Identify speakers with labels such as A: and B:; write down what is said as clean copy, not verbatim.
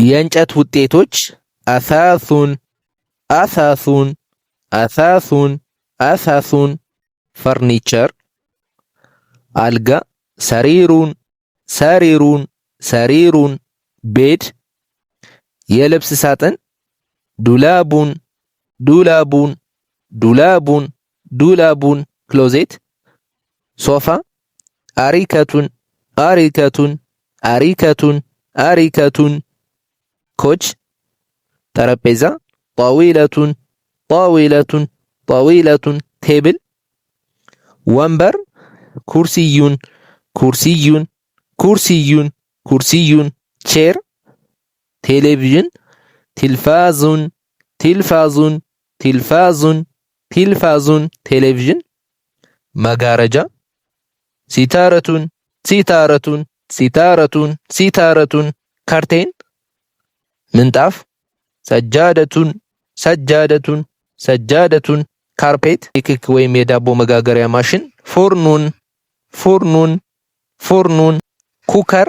A: የእንጨት ውጤቶች አሳሱን አሳሱን አሳሱን አሳሱን ፈርኒቸር አልጋ ሰሪሩን ሰሪሩን ሰሪሩን ቤድ የልብስ ሳጥን ዱላቡን ዱላቡን ዱላቡን ዱላቡን ክሎዜት ሶፋ አሪከቱን አሪከቱን አሪከቱን አሪከቱን ኮች ጠረጴዛ ጣዊለቱን ጣዊለቱን ጣዊለቱን ቴብል ወንበር ኩርሲዩን ኩርሲዩን ኩርሲዩን ኩርሲዩን ቼር ቴሌቪዥን ቲልፋዙን ቲልፋዙን ቲልፋዙን ቲልፋዙን ቴሌቪዥን መጋረጃ ሲታረቱን ሲታረቱን ሲታረቱን ሲታረቱን ካርቴን ምንጣፍ ሰጃደቱን ሰጃደቱን ሰጃደቱን ካርፔት የኬክ ወይም የዳቦ መጋገሪያ ማሽን ፎርኑን ፎርኑን ፎርኑን ኩከር